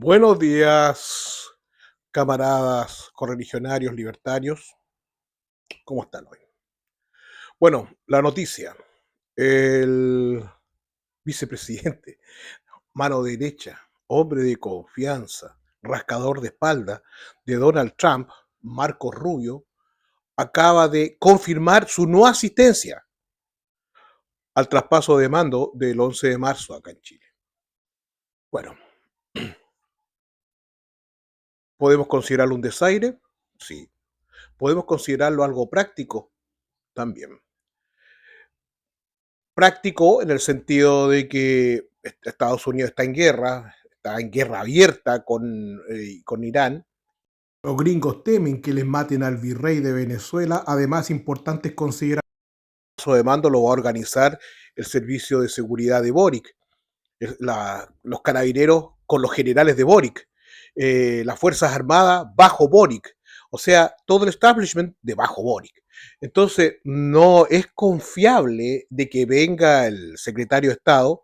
Buenos días, camaradas correligionarios libertarios. ¿Cómo están hoy? Bueno, la noticia. El vicepresidente, mano derecha, hombre de confianza, rascador de espalda de Donald Trump, Marco Rubio, acaba de confirmar su no asistencia al traspaso de mando del 11 de marzo acá en Chile. Bueno, ¿podemos considerarlo un desaire? Sí. ¿Podemos considerarlo algo práctico? También. Práctico en el sentido de que Estados Unidos está en guerra abierta con Irán. Los gringos temen que les maten al virrey de Venezuela. Además, importante es considerar que el caso de mando lo va a organizar el Servicio de Seguridad de Boric, los carabineros con los generales de Boric, las Fuerzas Armadas bajo Boric, o sea, todo el establishment de bajo Boric. Entonces, no es confiable de que venga el secretario de Estado,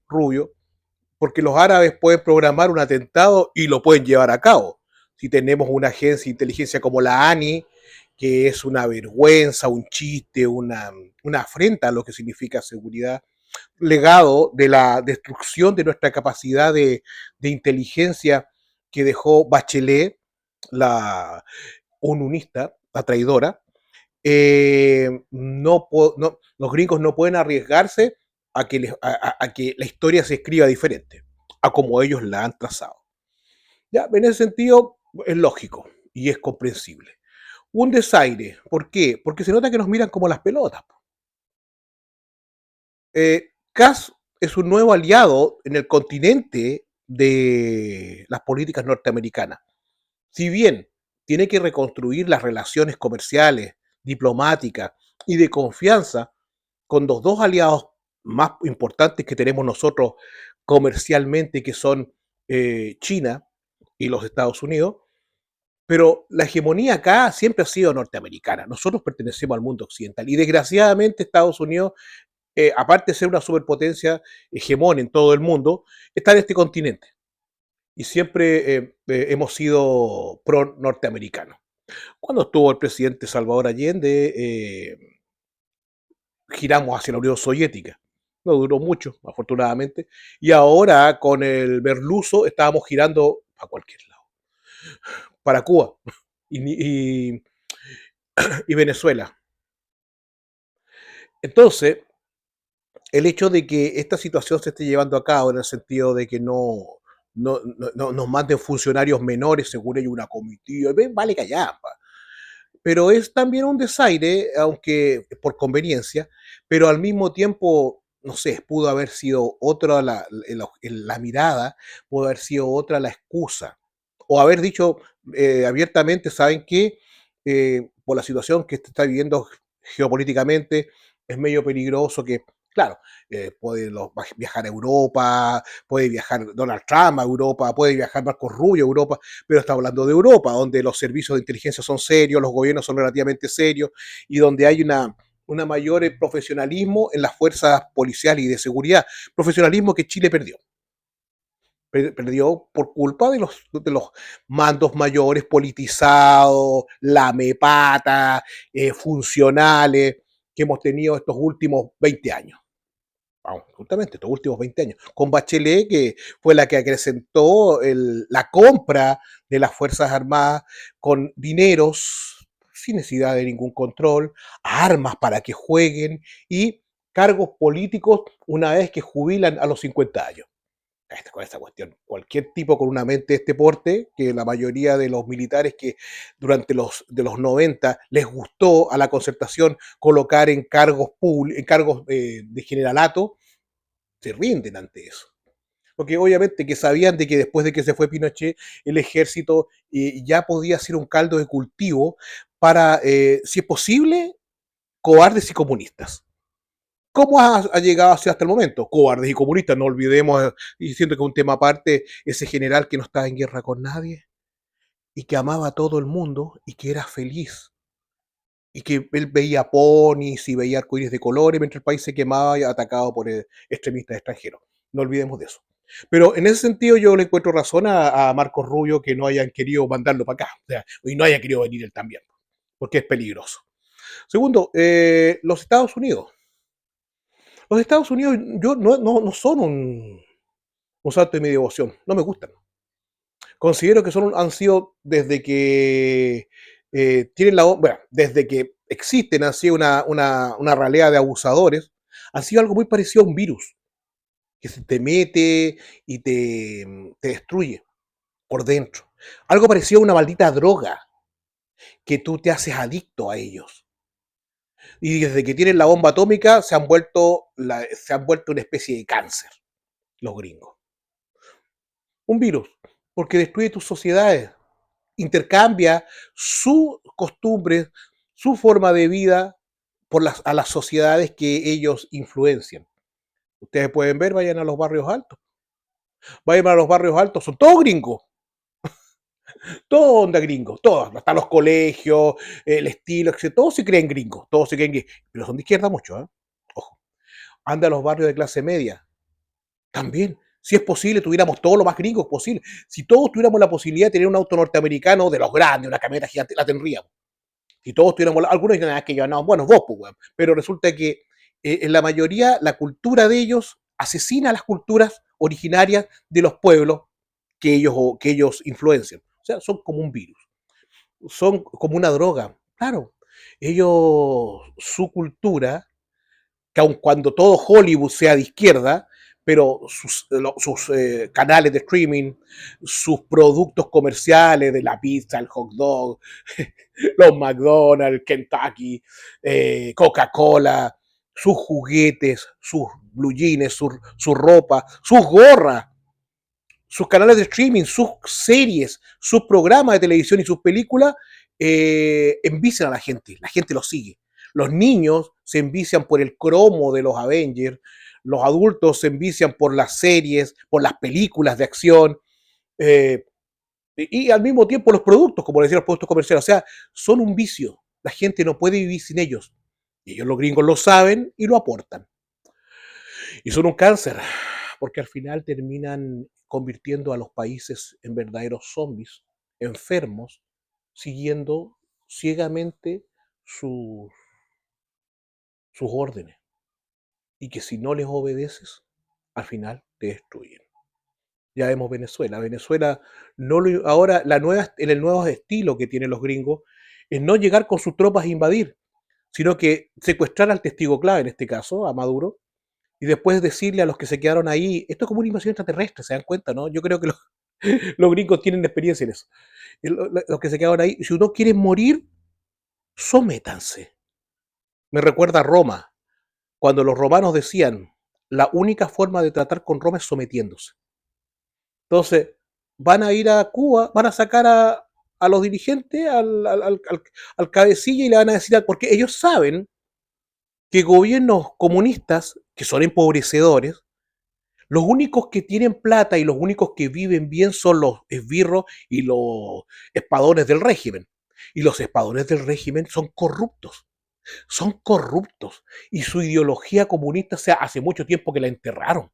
Rubio, porque los árabes pueden programar un atentado y lo pueden llevar a cabo. Si tenemos una agencia de inteligencia como la ANI, que es una vergüenza, un chiste, una afrenta a lo que significa seguridad, legado de la destrucción de nuestra capacidad de inteligencia que dejó Bachelet, la unionista, la traidora. Los gringos no pueden arriesgarse a que la historia se escriba diferente, a como ellos la han trazado. Ya, en ese sentido es lógico y es comprensible. Un desaire, ¿por qué? Porque se nota que nos miran como las pelotas. Kass es un nuevo aliado en el continente de las políticas norteamericanas. Si bien tiene que reconstruir las relaciones comerciales, diplomáticas y de confianza con los dos aliados más importantes que tenemos nosotros comercialmente, que son China y los Estados Unidos, pero la hegemonía acá siempre ha sido norteamericana. Nosotros pertenecemos al mundo occidental y desgraciadamente Estados Unidos, aparte de ser una superpotencia hegemón en todo el mundo, está en este continente y siempre hemos sido pro norteamericanos. Cuando estuvo el presidente Salvador Allende, giramos hacia la Unión Soviética. No duró mucho, afortunadamente. Y ahora con el Merluzo estábamos girando a cualquier lado, para Cuba y, y Venezuela. Entonces, el hecho de que esta situación se esté llevando a cabo en el sentido de que no nos manden funcionarios menores, según ellos, una comitiva, vale callar, pero es también un desaire, aunque por conveniencia, pero al mismo tiempo, no sé, pudo haber sido otra la mirada, pudo haber sido otra la excusa, o haber dicho abiertamente, ¿saben qué? Por la situación que está viviendo geopolíticamente, es medio peligroso que, claro, viajar a Europa, puede viajar Donald Trump a Europa, puede viajar Marco Rubio a Europa, pero está hablando de Europa, donde los servicios de inteligencia son serios, los gobiernos son relativamente serios y donde hay una mayor profesionalismo en las fuerzas policiales y de seguridad. Profesionalismo que Chile perdió. Perdió por culpa de los mandos mayores politizados, lamepata, funcionales que hemos tenido estos últimos 20 años. Vamos, justamente estos últimos 20 años, con Bachelet, que fue la que acrecentó la compra de las Fuerzas Armadas con dineros sin necesidad de ningún control, armas para que jueguen y cargos políticos una vez que jubilan a los 50 años. Con esta cuestión, cualquier tipo con una mente de este porte, que la mayoría de los militares que durante de los 90 les gustó a la concertación colocar en cargos en cargos de generalato, se rinden ante eso. Porque obviamente que sabían de que después de que se fue Pinochet, el ejército ya podía ser un caldo de cultivo para, si es posible, cobardes y comunistas. ¿Cómo ha llegado así hasta el momento? Cobardes y comunistas, no olvidemos, y siento que es un tema aparte, ese general que no estaba en guerra con nadie y que amaba a todo el mundo y que era feliz y que él veía ponis y veía arcoíris de colores mientras el país se quemaba y atacado por extremistas extranjeros. No olvidemos de eso. Pero en ese sentido yo le encuentro razón a Marcos Rubio que no hayan querido mandarlo para acá, o sea, y no haya querido venir él también, porque es peligroso. Segundo, los Estados Unidos. Los Estados Unidos yo no son un santo de mi devoción, no me gustan. Considero que han sido desde que tienen bueno, desde que existen, han sido una ralea de abusadores, han sido algo muy parecido a un virus que se te mete y te destruye por dentro. Algo parecido a una maldita droga que tú te haces adicto a ellos. Y desde que tienen la bomba atómica se han vuelto una especie de cáncer, los gringos. Un virus, porque destruye tus sociedades, intercambia sus costumbres, su forma de vida a las sociedades que ellos influencian. Ustedes pueden ver, vayan a los barrios altos. Vayan a los barrios altos, son todos gringos. Todo onda gringos, todos, hasta los colegios, el estilo, etc. Todos se creen gringos, todos se creen gringos, pero son de izquierda mucho, ¿eh? Ojo. Anda a los barrios de clase media, también. Si es posible, tuviéramos todos los más gringos posible. Si todos tuviéramos la posibilidad de tener un auto norteamericano de los grandes, una camioneta gigante, la tendríamos. Si todos tuviéramos, algunos dicen que yo no, bueno, vos, pues, weón. Pero resulta que en la mayoría, la cultura de ellos asesina a las culturas originarias de los pueblos que ellos influencian. O sea, son como un virus, son como una droga. Claro, ellos, su cultura, que aun cuando todo Hollywood sea de izquierda, pero sus canales de streaming, sus productos comerciales de la pizza, el hot dog, los McDonald's, Kentucky, Coca-Cola, sus juguetes, sus blue jeans, su ropa, sus gorras, sus canales de streaming, sus series, sus programas de televisión y sus películas envician a la gente los sigue. Los niños se envician por el cromo de los Avengers, los adultos se envician por las series, por las películas de acción, eh, y al mismo tiempo los productos, como decía, los productos comerciales. O sea, son un vicio. La gente no puede vivir sin ellos. Y ellos los gringos lo saben y lo aportan. Y son un cáncer, porque al final terminan convirtiendo a los países en verdaderos zombies, enfermos, siguiendo ciegamente sus, sus órdenes. Y que si no les obedeces, al final te destruyen. Ya vemos Venezuela. Venezuela no lo, ahora el nuevo estilo que tienen los gringos es no llegar con sus tropas a invadir, sino que secuestrar al testigo clave, en este caso, a Maduro, y después decirle a los que se quedaron ahí, esto es como una invasión extraterrestre, se dan cuenta, ¿no? Yo creo que los gringos tienen experiencia en eso. Los que se quedaron ahí, si uno quiere morir, sométanse. Me recuerda a Roma, cuando los romanos decían, la única forma de tratar con Roma es sometiéndose. Entonces, van a ir a Cuba, van a sacar a los dirigentes, al cabecilla y le van a decir, porque ellos saben que gobiernos comunistas, que son empobrecedores, los únicos que tienen plata y los únicos que viven bien son los esbirros y los espadones del régimen. Y los espadones del régimen son corruptos. Son corruptos. Y su ideología comunista, o sea, hace mucho tiempo que la enterraron.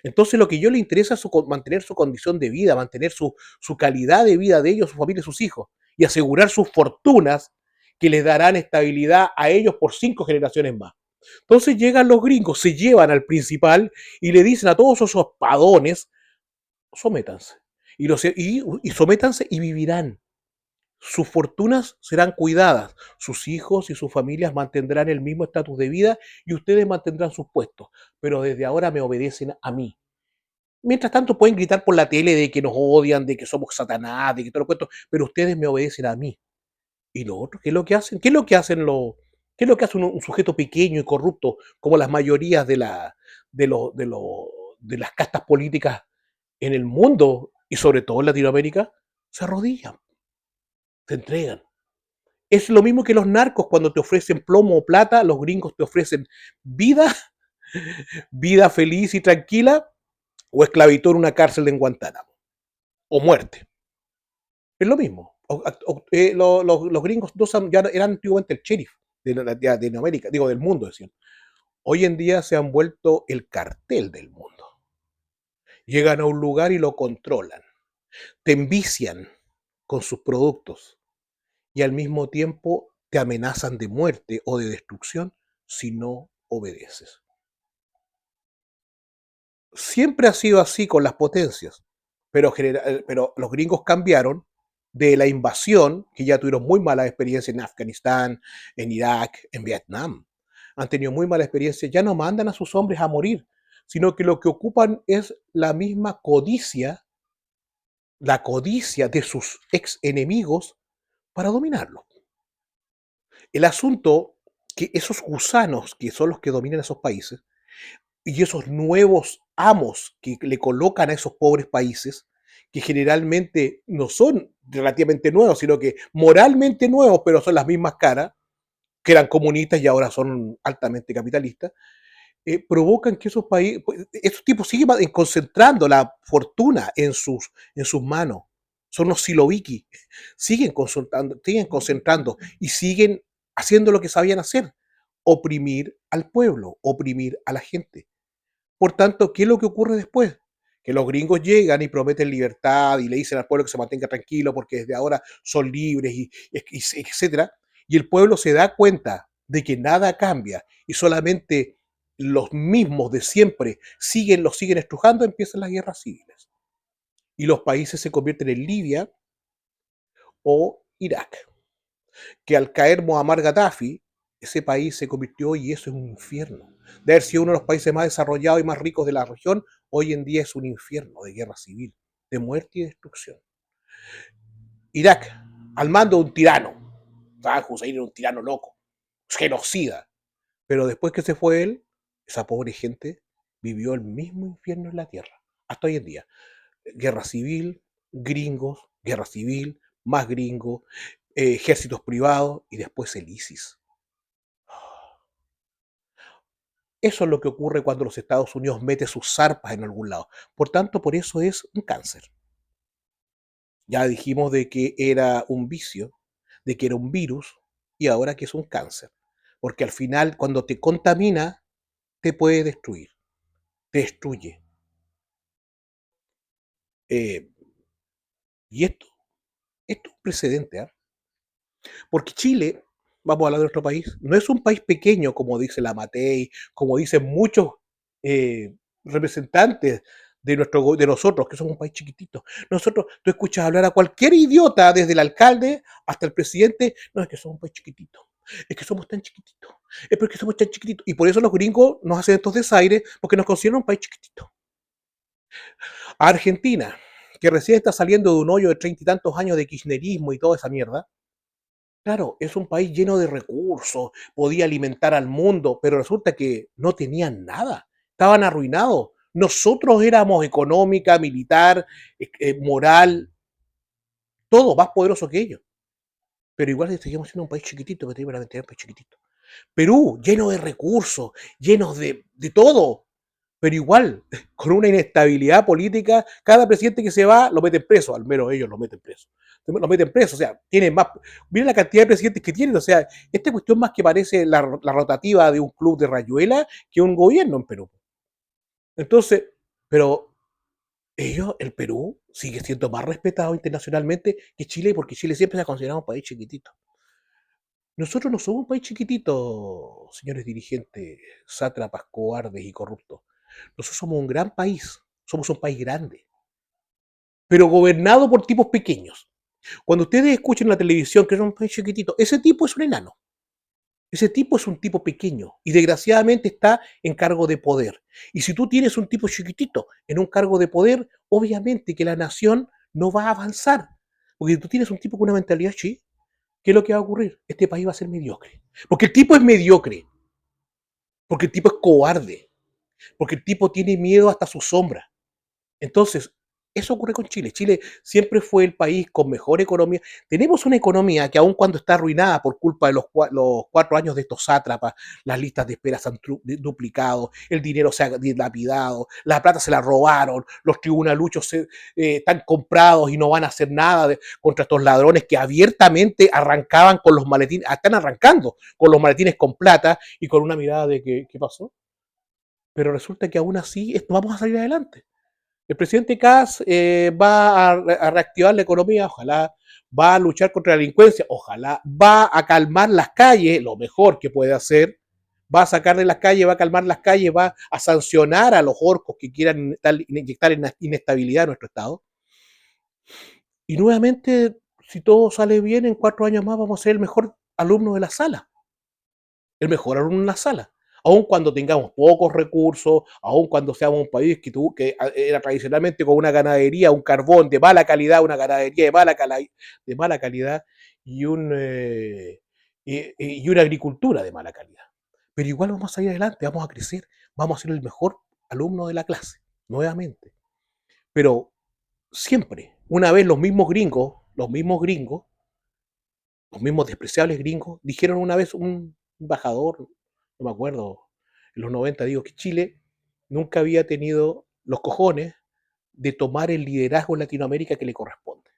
Entonces lo que yo le interesa es mantener su condición de vida, mantener su calidad de vida de ellos, su familia y sus hijos, y asegurar sus fortunas que les darán estabilidad a ellos por 5 generaciones más. Entonces llegan los gringos, se llevan al principal y le dicen a todos esos padones, sométanse. Y sométanse y vivirán. Sus fortunas serán cuidadas, sus hijos y sus familias mantendrán el mismo estatus de vida y ustedes mantendrán sus puestos, pero desde ahora me obedecen a mí. Mientras tanto pueden gritar por la tele de que nos odian, de que somos Satanás, de que todo lo cuento, pero ustedes me obedecen a mí. Y lo otro, ¿qué es lo que hacen? ¿Qué es lo que hacen qué es lo que hace un sujeto pequeño y corrupto, como las mayorías de, lo- de, lo- de las castas políticas en el mundo y sobre todo en Latinoamérica? Se arrodillan, se entregan. Es lo mismo que los narcos cuando te ofrecen plomo o plata, los gringos te ofrecen vida, vida feliz y tranquila, o esclavitud en una cárcel de Guantánamo, o muerte. Es lo mismo. Los gringos ya eran antiguamente el sheriff de Latinoamérica, digo, del mundo, decían. Hoy en día se han vuelto el cartel del mundo. Llegan a un lugar y lo controlan, te envician con sus productos y al mismo tiempo te amenazan de muerte o de destrucción si no obedeces. Siempre ha sido así con las potencias, pero los gringos cambiaron de la invasión, que ya tuvieron muy mala experiencia en Afganistán, en Irak, en Vietnam. Han tenido muy mala experiencia, ya no mandan a sus hombres a morir, sino que lo que ocupan es la misma codicia, la codicia de sus ex enemigos para dominarlos. El asunto que esos gusanos que son los que dominan esos países y esos nuevos amos que le colocan a esos pobres países, que generalmente no son relativamente nuevos, sino que moralmente nuevos, pero son las mismas caras, que eran comunistas y ahora son altamente capitalistas, provocan que esos países, esos tipos siguen concentrando la fortuna en sus manos. Son los siloviki, siguen concentrando y siguen haciendo lo que sabían hacer, oprimir al pueblo, oprimir a la gente. Por tanto, ¿qué es lo que ocurre después? Que los gringos llegan y prometen libertad y le dicen al pueblo que se mantenga tranquilo porque desde ahora son libres etcétera. Y el pueblo se da cuenta de que nada cambia y solamente los mismos de siempre los siguen estrujando, empiezan las guerras civiles. Y los países se convierten en Libia o Irak. Que al caer Muammar Gaddafi, ese país se convirtió, y eso es un infierno. De haber sido uno de los países más desarrollados y más ricos de la región, hoy en día es un infierno de guerra civil, de muerte y destrucción. Irak, al mando de un tirano. Saddam Hussein era un tirano loco, genocida. Pero después que se fue él, esa pobre gente vivió el mismo infierno en la tierra, hasta hoy en día. Guerra civil, gringos, guerra civil, más gringos, ejércitos privados y después el ISIS. Eso es lo que ocurre cuando los Estados Unidos mete sus zarpas en algún lado. Por tanto, por eso es un cáncer. Ya dijimos de que era un vicio, de que era un virus y ahora que es un cáncer. Porque al final, cuando te contamina, te puede destruir, te destruye. Eh, y esto es un precedente, ¿eh? Porque Chile, vamos a hablar de nuestro país, no es un país pequeño, como dice la Matei, como dicen muchos representantes de nosotros, que somos un país chiquitito. Nosotros, tú escuchas hablar a cualquier idiota, desde el alcalde hasta el presidente, no, es que somos un país chiquitito, es que somos tan chiquititos, es porque somos tan chiquititos. Y por eso los gringos nos hacen estos desaires, porque nos consideran un país chiquitito. A Argentina, que recién está saliendo de un hoyo de 30 y tantos años de kirchnerismo y toda esa mierda, claro, es un país lleno de recursos, podía alimentar al mundo, pero resulta que no tenían nada, estaban arruinados. Nosotros éramos económica, militar, moral, todo más poderoso que ellos. Pero igual seguimos siendo un país chiquitito, que te iban a meter un país chiquitito. Perú, lleno de recursos, llenos de todo, pero igual, con una inestabilidad política, cada presidente que se va lo meten preso, al menos ellos lo meten preso. Lo meten preso, o sea, tienen más. Miren la cantidad de presidentes que tienen, o sea, esta cuestión más que parece la rotativa de un club de rayuela que un gobierno en Perú. Entonces, pero el Perú, sigue siendo más respetado internacionalmente que Chile, porque Chile siempre se ha considerado un país chiquitito. Nosotros no somos un país chiquitito, señores dirigentes, sátrapas, cobardes y corruptos. Nosotros somos un gran país, somos un país grande, pero gobernado por tipos pequeños. Cuando ustedes escuchen en la televisión que es un país chiquitito, ese tipo es un enano. Ese tipo es un tipo pequeño y desgraciadamente está en cargo de poder. Y si tú tienes un tipo chiquitito en un cargo de poder, obviamente que la nación no va a avanzar. Porque si tú tienes un tipo con una mentalidad chi, ¿qué es lo que va a ocurrir? Este país va a ser mediocre. Porque el tipo es mediocre, porque el tipo es cobarde, porque el tipo tiene miedo hasta su sombra. Entonces, eso ocurre con Chile. Chile siempre fue el país con mejor economía. Tenemos una economía que aun cuando está arruinada por culpa de los 4 años de estos sátrapas, las listas de espera se han duplicado, el dinero se ha dilapidado, la plata se la robaron, los tribunaluchos están comprados y no van a hacer nada contra estos ladrones que abiertamente arrancaban con los maletines, están arrancando con los maletines con plata y con una mirada de ¿qué pasó? Pero resulta que aún así vamos a salir adelante. El presidente Kass va a reactivar la economía, ojalá, va a luchar contra la delincuencia, ojalá, va a calmar las calles, lo mejor que puede hacer, va a sacar de las calles, va a calmar las calles, va a sancionar a los orcos que quieran inyectar inestabilidad en nuestro Estado. Y nuevamente, si todo sale bien, en 4 años más vamos a ser el mejor alumno de la sala, el mejor alumno en la sala. Aun cuando tengamos pocos recursos, aun cuando seamos un país que era tradicionalmente con una ganadería, un carbón de mala calidad, una ganadería de mala calidad y, y una agricultura de mala calidad. Pero igual vamos a salir adelante, vamos a crecer, vamos a ser el mejor alumno de la clase, nuevamente. Pero siempre, una vez los mismos despreciables gringos, dijeron una vez un embajador, no me acuerdo, en los 90, digo que Chile nunca había tenido los cojones de tomar el liderazgo en Latinoamérica que le corresponde.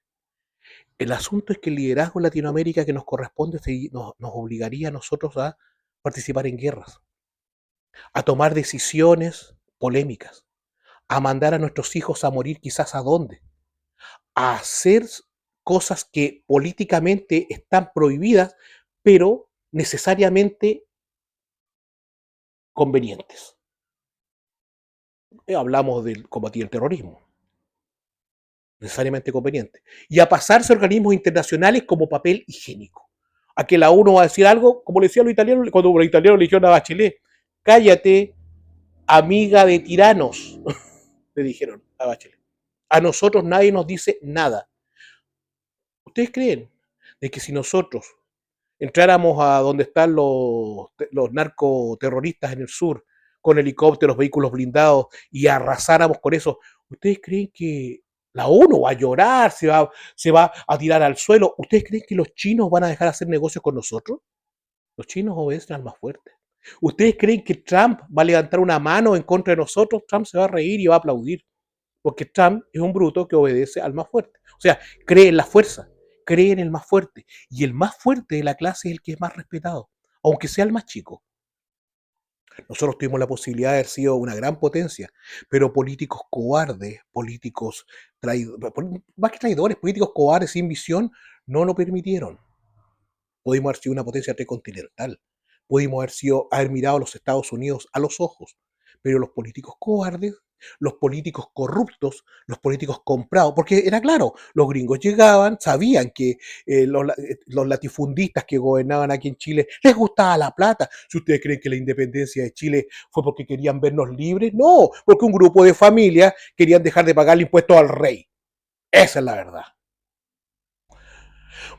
El asunto es que el liderazgo en Latinoamérica que nos corresponde nos obligaría a nosotros a participar en guerras, a tomar decisiones polémicas, a mandar a nuestros hijos a morir quizás a dónde, a hacer cosas que políticamente están prohibidas, pero necesariamente convenientes. Hablamos de combatir el terrorismo, necesariamente conveniente. Y a pasarse a organismos internacionales como papel higiénico. A que la ONU va a decir algo, como le decía a los italianos, cuando los italianos le dijeron a Bachelet, cállate, amiga de tiranos, le dijeron a Bachelet. A nosotros nadie nos dice nada. ¿Ustedes creen de que si nosotros entráramos a donde están los narcoterroristas en el sur, con helicópteros, vehículos blindados, y arrasáramos con eso, ¿ustedes creen que la ONU va a llorar, se va a tirar al suelo? ¿Ustedes creen que los chinos van a dejar de hacer negocios con nosotros? Los chinos obedecen al más fuerte. ¿Ustedes creen que Trump va a levantar una mano en contra de nosotros? Trump se va a reír y va a aplaudir, porque Trump es un bruto que obedece al más fuerte. O sea, cree en la fuerza, cree en el más fuerte. Y el más fuerte de la clase es el que es más respetado, aunque sea el más chico. Nosotros tuvimos la posibilidad de haber sido una gran potencia, pero políticos cobardes, políticos traidores, más que traidores, políticos cobardes sin visión, no lo permitieron. Pudimos haber sido una potencia tricontinental, pudimos haber mirado a los Estados Unidos a los ojos, pero los políticos cobardes, los políticos corruptos, los políticos comprados, porque era claro, los gringos llegaban, sabían que los latifundistas que gobernaban aquí en Chile les gustaba la plata. Si ustedes creen que la independencia de Chile fue porque querían vernos libres, no, porque un grupo de familias querían dejar de pagarle impuestos al rey. Esa es la verdad.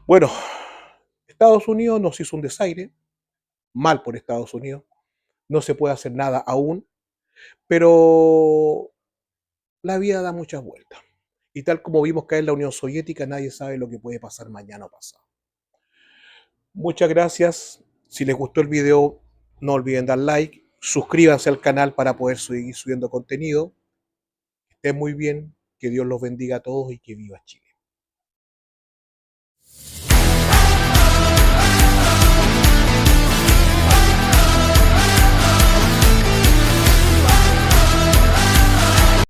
Bueno, Estados Unidos nos hizo un desaire, mal por Estados Unidos, no se puede hacer nada aún, pero la vida da muchas vueltas. Y tal como vimos caer la Unión Soviética, nadie sabe lo que puede pasar mañana o pasado. Muchas gracias. Si les gustó el video, no olviden dar like, suscríbanse al canal para poder seguir subiendo contenido. Que estén muy bien, que Dios los bendiga a todos y que viva Chile.